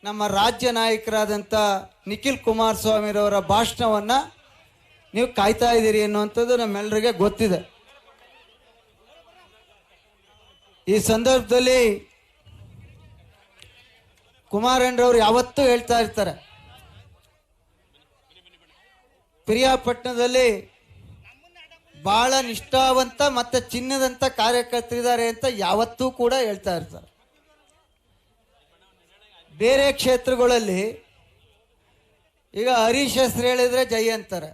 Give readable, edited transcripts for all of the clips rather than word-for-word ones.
ನಮ್ಮ ರಾಜ್ಯ ನಾಯಕರಾದಂಥ ನಿಖಿಲ್ ಕುಮಾರಸ್ವಾಮಿರವರ ಭಾಷಣವನ್ನು ನೀವು ಕಾಯ್ತಾ ಇದ್ದೀರಿ ಅನ್ನುವಂಥದ್ದು ನಮ್ಮೆಲ್ಲರಿಗೆ ಗೊತ್ತಿದೆ. ಈ ಸಂದರ್ಭದಲ್ಲಿ ಕುಮಾರಣ್ಣರವರು ಯಾವತ್ತೂ ಹೇಳ್ತಾ ಇರ್ತಾರೆ, ಪಿರಿಯಾಪಟ್ಟಣದಲ್ಲಿ ಬಹಳ ನಿಷ್ಠಾವಂತ ಮತ್ತು ಚಿನ್ನದಂತ ಕಾರ್ಯಕರ್ತರಿದ್ದಾರೆ ಅಂತ ಯಾವತ್ತೂ ಕೂಡ ಹೇಳ್ತಾ ಇರ್ತಾರೆ. ಬೇರೆ ಕ್ಷೇತ್ರಗಳಲ್ಲಿ ಈಗ ಹರೀಶ್ ಹೆಸರು ಹೇಳಿದ್ರೆ ಜೈ ಅಂತಾರೆ,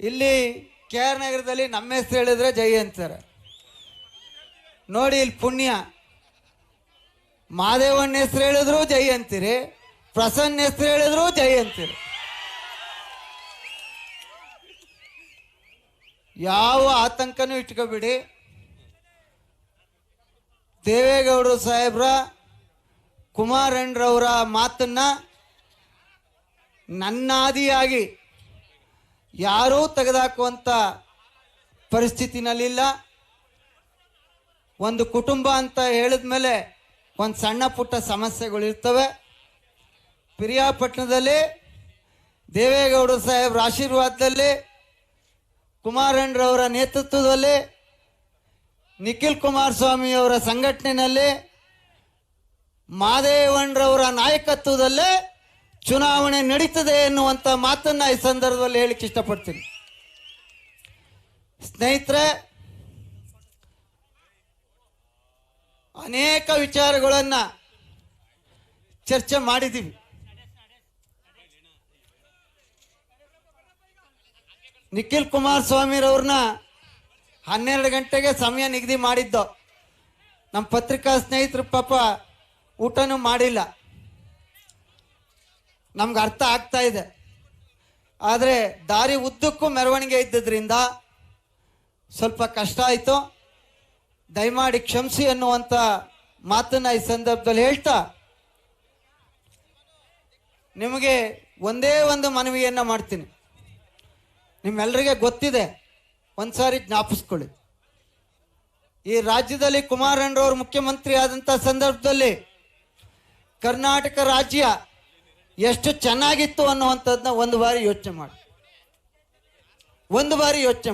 ಇಲ್ಲಿ ಕೆ ಆರ್ ನಗರದಲ್ಲಿ ನಮ್ಮ ಹೆಸರು ಹೇಳಿದ್ರೆ ಜೈ ಅಂತಾರೆ. ನೋಡಿ ಇಲ್ಲಿ ಪುಣ್ಯ, ಮಾದೇವಣ್ಣ ಹೆಸರು ಹೇಳಿದ್ರು ಜೈ ಅಂತೀರಿ, ಪ್ರಸನ್ನ ಹೆಸರು ಹೇಳಿದ್ರು ಜೈ ಅಂತೀರಿ. ಯಾವ ಆತಂಕನೂ ಇಟ್ಕೋಬಿಡಿ. ದೇವೇಗೌಡರು ಸಾಹೇಬ್ರ ಕುಮಾರಣ್ಣರವರ ಮಾತನ್ನ ನನ್ನಾದಿಯಾಗಿ ಯಾರೂ ತೆಗೆದುಹಾಕುವಂಥ ಪರಿಸ್ಥಿತಿನಲ್ಲಿಲ್ಲ. ಒಂದು ಕುಟುಂಬ ಅಂತ ಹೇಳಿದ ಮೇಲೆ ಒಂದು ಸಣ್ಣ ಪುಟ್ಟ ಸಮಸ್ಯೆಗಳಿರ್ತವೆ. ಪಿರಿಯಾಪಟ್ಟಣದಲ್ಲಿ ದೇವೇಗೌಡರು ಸಾಹೇಬ್ರ ಆಶೀರ್ವಾದದಲ್ಲಿ, ಕುಮಾರಣ್ಣರವರ ನೇತೃತ್ವದಲ್ಲಿ, ನಿಖಿಲ್ ಕುಮಾರಸ್ವಾಮಿಯವರ ಸಂಘಟನೆಯಲ್ಲಿ, ಮಾದೇವಣ್ಣರವರ ನಾಯಕತ್ವದಲ್ಲೇ ಚುನಾವಣೆ ನಡೀತದೆ ಎನ್ನುವಂಥ ಮಾತನ್ನು ಈ ಸಂದರ್ಭದಲ್ಲಿ ಹೇಳಿಕ್ಕೆ ಇಷ್ಟಪಡ್ತೀನಿ. ಸ್ನೇಹಿತರೆ, ಅನೇಕ ವಿಚಾರಗಳನ್ನು ಚರ್ಚೆ ಮಾಡಿದ್ದೀವಿ. ನಿಖಿಲ್ ಕುಮಾರಸ್ವಾಮಿರವ್ರನ್ನ 12 ಗಂಟೆಗೆ ಸಮಯ ನಿಗದಿ ಮಾಡಿದ್ದು. ನಮ್ಮ ಪತ್ರಿಕಾ ಸ್ನೇಹಿತರು ಪಾಪ ಊಟನೂ ಮಾಡಿಲ್ಲ. ನಮ್ಗೆ ಅರ್ಥ ಆಗ್ತಾ ಇದೆ. ಆದರೆ ದಾರಿ ಉದ್ದಕ್ಕೂ ಮೆರವಣಿಗೆ ಇದ್ದದ್ರಿಂದ ಸ್ವಲ್ಪ ಕಷ್ಟ ಆಯಿತು. ದಯಮಾಡಿ ಕ್ಷಮಿಸಿ ಅನ್ನುವಂಥ ಮಾತನ್ನು ಈ ಸಂದರ್ಭದಲ್ಲಿ ಹೇಳ್ತಾ, ನಿಮಗೆ ಒಂದೇ ಒಂದು ಮನವಿಯನ್ನು ಮಾಡ್ತೀನಿ. ನಿಮ್ಮೆಲ್ಲರಿಗೆ ಗೊತ್ತಿದೆ, ಒಂದು ಸಾರಿ ಜ್ಞಾಪಿಸ್ಕೊಳ್ಳಿ. ಈ ರಾಜ್ಯದಲ್ಲಿ ಕುಮಾರಣ್ಣರವರು ಮುಖ್ಯಮಂತ್ರಿ ಆದಂಥ ಸಂದರ್ಭದಲ್ಲಿ ಕರ್ನಾಟಕ ರಾಜ್ಯ ಎಷ್ಟು ಚೆನ್ನಾಗಿತ್ತು ಅನ್ನುವಂಥದ್ದನ್ನ ಒಂದು ಬಾರಿ ಯೋಚನೆ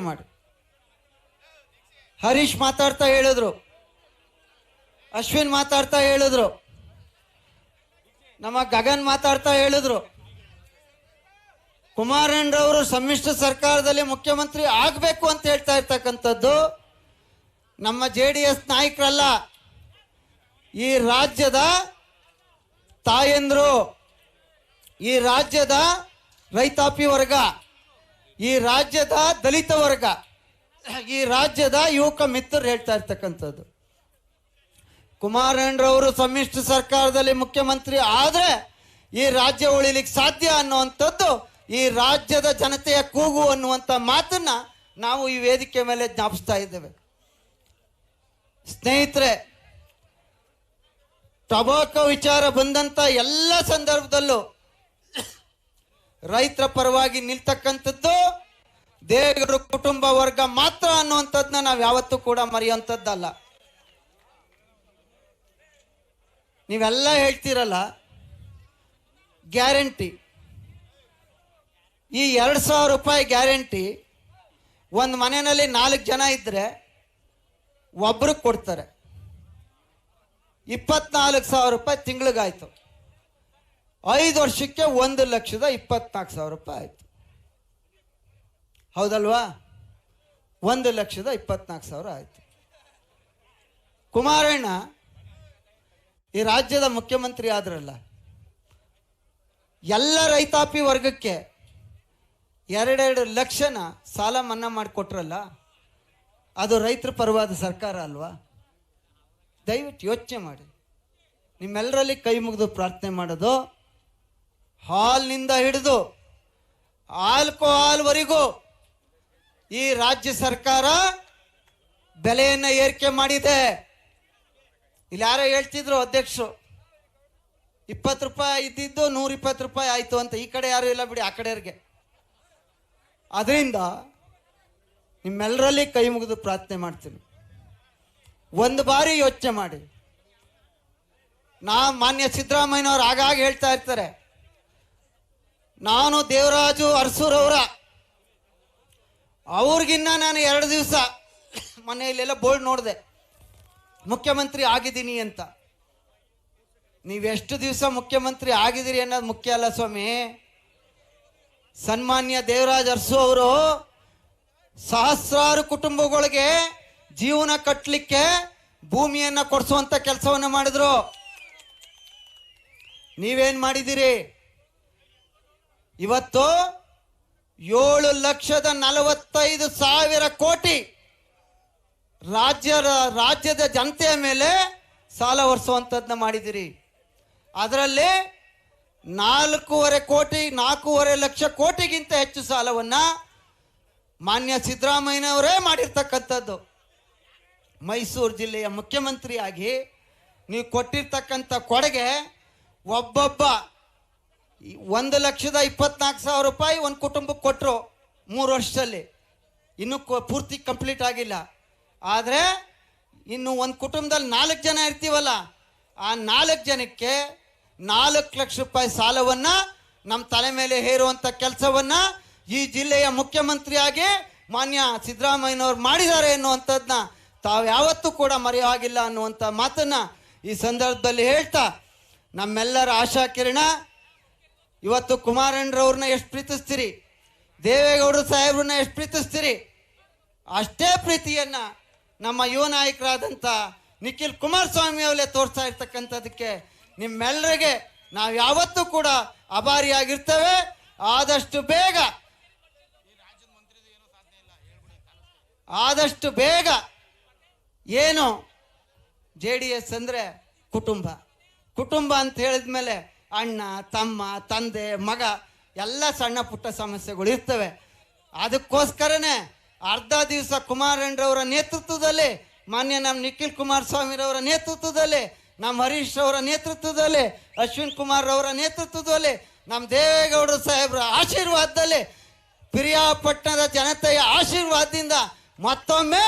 ಮಾಡಿ. ಹರೀಶ್ ಮಾತಾಡ್ತಾ ಹೇಳಿದ್ರು, ಅಶ್ವಿನ್ ಮಾತಾಡ್ತಾ ಹೇಳಿದ್ರು, ನಮ್ಮ ಗಗನ್ ಮಾತಾಡ್ತಾ ಹೇಳಿದ್ರು, ಕುಮಾರಣ್ಣರವರು ಸಮ್ಮಿಶ್ರ ಸರ್ಕಾರದಲ್ಲಿ ಮುಖ್ಯಮಂತ್ರಿ ಆಗಬೇಕು ಅಂತ ಹೇಳ್ತಾ ಇರ್ತಕ್ಕಂಥದ್ದು ನಮ್ಮ JDS ನಾಯಕರಲ್ಲ, ಈ ರಾಜ್ಯದ ತಾಯಂದ್ರು, ಈ ರಾಜ್ಯದ ರೈತಾಪಿ ವರ್ಗ, ಈ ರಾಜ್ಯದ ದಲಿತ ವರ್ಗ, ಈ ರಾಜ್ಯದ ಯುವಕ ಮಿತ್ರರು ಹೇಳ್ತಾ ಇರ್ತಕ್ಕಂಥದ್ದು. ಕುಮಾರಣ್ಣರವರು ಸಮ್ಮಿಶ್ರ ಸರ್ಕಾರದಲ್ಲಿ ಮುಖ್ಯಮಂತ್ರಿ ಆದರೆ ಈ ರಾಜ್ಯ ಉಳಿಲಿಕ್ಕೆ ಸಾಧ್ಯ ಅನ್ನುವಂಥದ್ದು ಈ ರಾಜ್ಯದ ಜನತೆಯ ಕೂಗು ಅನ್ನುವಂಥ ಮಾತನ್ನ ನಾವು ಈ ವೇದಿಕೆ ಮೇಲೆ ಜ್ಞಾಪಿಸ್ತಾ ಇದ್ದೇವೆ. ಸ್ನೇಹಿತರೆ, ಟೊಬಾಕೋ ವಿಚಾರ ಬಂದಂತ ಎಲ್ಲ ಸಂದರ್ಭದಲ್ಲೂ ರೈತರ ಪರವಾಗಿ ನಿಲ್ತಕ್ಕಂಥದ್ದು ದೇವೇಗೌಡರ ಕುಟುಂಬ ವರ್ಗ ಮಾತ್ರ ಅನ್ನುವಂಥದ್ದನ್ನ ನಾವು ಯಾವತ್ತೂ ಕೂಡ ಮರೆಯುವಂಥದ್ದಲ್ಲ. ನೀವೆಲ್ಲ ಹೇಳ್ತೀರಲ್ಲ ಗ್ಯಾರಂಟಿ, ಈ 2,000 ರೂಪಾಯಿ ಗ್ಯಾರಂಟಿ ಒಂದು ಮನೆಯಲ್ಲಿ 4 ಜನ ಇದ್ರೆ ಒಬ್ರಿಗೆ ಕೊಡ್ತಾರೆ. 24,000 ರೂಪಾಯಿ ತಿಂಗಳಿಗಾಯ್ತು. 5 ವರ್ಷಕ್ಕೆ 1,24,000 ರೂಪಾಯಿ ಆಯ್ತು. ಹೌದಲ್ವಾ? 1,24,000 ಆಯ್ತು. ಕುಮಾರಣ್ಣ ಈ ರಾಜ್ಯದ ಮುಖ್ಯಮಂತ್ರಿ ಆದ್ರಲ್ಲ, ಎಲ್ಲ ರೈತಾಪಿ ವರ್ಗಕ್ಕೆ 2 ಲಕ್ಷನ ಸಾಲ ಮನ್ನಾ ಮಾಡಿಕೊಟ್ರಲ್ಲ, ಅದು ರೈತರ ಪರವಾದ ಸರ್ಕಾರ ಅಲ್ವಾ? ದಯವಿಟ್ಟು ಯೋಚನೆ ಮಾಡಿ. ನಿಮ್ಮೆಲ್ಲರಲ್ಲಿ ಕೈ ಮುಗಿದು ಪ್ರಾರ್ಥನೆ ಮಾಡೋದು, ಹಾಲ್ನಿಂದ ಹಿಡಿದು ಆಲ್ಕೋಹಾಲ್ವರೆಗೂ ಈ ರಾಜ್ಯ ಸರ್ಕಾರ ಬೆಲೆಯನ್ನು ಏರಿಕೆ ಮಾಡಿದೆ. ಇಲ್ಲಿ ಯಾರೋ ಹೇಳ್ತಿದ್ರು ಅಧ್ಯಕ್ಷರು, 20 ರೂಪಾಯಿ ಇದ್ದಿದ್ದು 120 ರೂಪಾಯಿ ಆಯ್ತು ಅಂತ. ಈ ಕಡೆ ಯಾರು ಇಲ್ಲ ಬಿಡಿ, ಆ ಕಡೆಯವ್ರಿಗೆ. ಅದರಿಂದ ನಿಮ್ಮೆಲ್ಲರಲ್ಲಿ ಕೈ ಮುಗಿದು ಪ್ರಾರ್ಥನೆ ಮಾಡ್ತೀನಿ, ಒಂದು ಬಾರಿ ಯೋಚನೆ ಮಾಡಿ. ಮಾನ್ಯ ಸಿದ್ದರಾಮಯ್ಯನವ್ರು ಆಗಾಗ ಹೇಳ್ತಾ ಇರ್ತಾರೆ, ನಾನು ದೇವರಾಜು ಅರಸೂರವರ ಅವ್ರಿಗಿನ್ನ ನಾನು 2 ದಿವಸ ಮನೆಯಲ್ಲೆಲ್ಲ ಬೋರ್ಡ್ ನೋಡಿದೆ, ಮುಖ್ಯಮಂತ್ರಿ ಆಗಿದ್ದೀನಿ ಅಂತ. ನೀವೆಷ್ಟು ದಿವಸ ಮುಖ್ಯಮಂತ್ರಿ ಆಗಿದ್ದೀರಿ ಅನ್ನೋದು ಮುಖ್ಯ ಅಲ್ಲ ಸ್ವಾಮಿ. ಸನ್ಮಾನ್ಯ ದೇವರಾಜ್ ಅರಸು ಅವರು ಸಹಸ್ರಾರು ಕುಟುಂಬಗಳಿಗೆ ಜೀವನ ಕಟ್ಟಲಿಕ್ಕೆ ಭೂಮಿಯನ್ನ ಕೊಡಿಸುವಂತ ಕೆಲಸವನ್ನ ಮಾಡಿದ್ರು. ನೀವೇನ್ ಮಾಡಿದಿರಿ? ಇವತ್ತು 7,45,000 ಕೋಟಿ ರಾಜ್ಯದ ಜನತೆಯ ಮೇಲೆ ಸಾಲ ಹೊರಿಸುವಂಥದ್ದನ್ನ ಮಾಡಿದಿರಿ. ಅದರಲ್ಲಿ 4.5 ಲಕ್ಷ ಕೋಟಿಗಿಂತ ಹೆಚ್ಚು ಸಾಲವನ್ನ ಮಾನ್ಯ ಸಿದ್ದರಾಮಯ್ಯನವರೇ ಮಾಡಿರ್ತಕ್ಕಂಥದ್ದು. ಮೈಸೂರು ಜಿಲ್ಲೆಯ ಮುಖ್ಯಮಂತ್ರಿಯಾಗಿ ನೀವು ಕೊಟ್ಟಿರ್ತಕ್ಕಂಥ ಕೊಡುಗೆ ಒಬ್ಬೊಬ್ಬ 1,24,000 ರೂಪಾಯಿ ಒಂದು ಕುಟುಂಬಕ್ಕೆ ಕೊಟ್ಟರು 3 ವರ್ಷದಲ್ಲಿ. ಇನ್ನೂ ಪೂರ್ತಿ ಕಂಪ್ಲೀಟ್ ಆಗಿಲ್ಲ. ಆದರೆ ಇನ್ನು ಒಂದು ಕುಟುಂಬದಲ್ಲಿ 4 ಜನ ಇರ್ತೀವಲ್ಲ, ಆ 4 ಜನಕ್ಕೆ 4 ಲಕ್ಷ ರೂಪಾಯಿ ಸಾಲವನ್ನ ನಮ್ಮ ತಲೆ ಮೇಲೆ ಹೇರುವಂಥ ಕೆಲಸವನ್ನ ಈ ಜಿಲ್ಲೆಯ ಮುಖ್ಯಮಂತ್ರಿಯಾಗಿ ಮಾನ್ಯ ಸಿದ್ದರಾಮಯ್ಯನವ್ರು ಮಾಡಿದ್ದಾರೆ ಎನ್ನುವಂಥದ್ದನ್ನ ತಾವು ಯಾವತ್ತೂ ಕೂಡ ಮರೆಯಾಗಿಲ್ಲ ಅನ್ನುವಂಥ ಮಾತನ್ನ ಈ ಸಂದರ್ಭದಲ್ಲಿ ಹೇಳ್ತಾ, ನಮ್ಮೆಲ್ಲರ ಆಶಾ ಕಿರಣ ಇವತ್ತು ಕುಮಾರಣ್ಣರವ್ರನ್ನ ಎಷ್ಟು ಪ್ರೀತಿಸ್ತೀರಿ, ದೇವೇಗೌಡರು ಸಾಹೇಬ್ರನ್ನ ಎಷ್ಟು ಪ್ರೀತಿಸ್ತೀರಿ, ಅಷ್ಟೇ ಪ್ರೀತಿಯನ್ನ ನಮ್ಮ ಯುವ ನಾಯಕರಾದಂಥ ನಿಖಿಲ್ ಕುಮಾರಸ್ವಾಮಿ ಅವರೇ ತೋರಿಸ್ತಾ ಇರ್ತಕ್ಕಂಥದಕ್ಕೆ ನಿಮ್ಮೆಲ್ಲರಿಗೆ ನಾವು ಯಾವತ್ತೂ ಕೂಡ ಆಭಾರಿಯಾಗಿರ್ತೇವೆ. ಆದಷ್ಟು ಬೇಗ ಏನು JDS ಅಂದರೆ ಕುಟುಂಬ ಅಂತ ಹೇಳಿದ್ಮೇಲೆ ಅಣ್ಣ, ತಮ್ಮ, ತಂದೆ, ಮಗ ಎಲ್ಲ ಸಣ್ಣ ಪುಟ್ಟ ಸಮಸ್ಯೆಗಳು ಇರ್ತವೆ. ಅದಕ್ಕೋಸ್ಕರನೇ ಅರ್ಧ ದಿವಸ ಕುಮಾರಣ್ಣರವರ ನೇತೃತ್ವದಲ್ಲಿ, ಮಾನ್ಯ ನಮ್ಮ ನಿಖಿಲ್ ಕುಮಾರಸ್ವಾಮಿರವರ ನೇತೃತ್ವದಲ್ಲಿ, ನಮ್ಮ ಹರೀಶ್ ಅವರ ನೇತೃತ್ವದಲ್ಲಿ, ಅಶ್ವಿನ್ ಕುಮಾರ್ ಅವರ ನೇತೃತ್ವದಲ್ಲಿ, ನಮ್ಮ ದೇವೇಗೌಡರ ಸಾಹೇಬ್ರ ಆಶೀರ್ವಾದದಲ್ಲಿ, ಪಿರಿಯಾಪಟ್ಟಣದ ಜನತೆಯ ಆಶೀರ್ವಾದದಿಂದ ಮತ್ತೊಮ್ಮೆ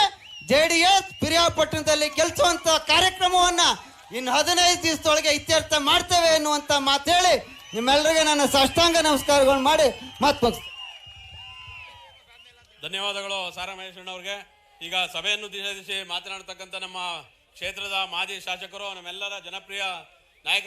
JDS ಪಿರಿಯಾಪಟ್ಟಣದಲ್ಲಿ ಗೆಲ್ಲಿಸುವಂತ ಕಾರ್ಯಕ್ರಮವನ್ನ ಇನ್ನು 15 ದಿವಸದೊಳಗೆ ಇತ್ಯರ್ಥ ಮಾಡ್ತೇವೆ ಎನ್ನುವಂತ ಮಾತು ಹೇಳಿ ನಿಮ್ಮೆಲ್ಲರಿಗೆ ನನ್ನ ಸಾಷ್ಟಾಂಗ ನಮಸ್ಕಾರಗಳು ಮಾಡಿ ಮಾತು ಧನ್ಯವಾದಗಳು ಸಾರಾ ಮಹೇಶಣ್ಣವ್ರಿಗೆ. ಈಗ ಸಭೆಯನ್ನು ಉದ್ದೇಶಿಸಿ ಮಾತನಾಡತಕ್ಕಂಥ ನಮ್ಮ ಕ್ಷೇತ್ರದ ಮಾಜಿ ಶಾಸಕರು, ನಮ್ಮೆಲ್ಲರ ಜನಪ್ರಿಯ ನಾಯಕರು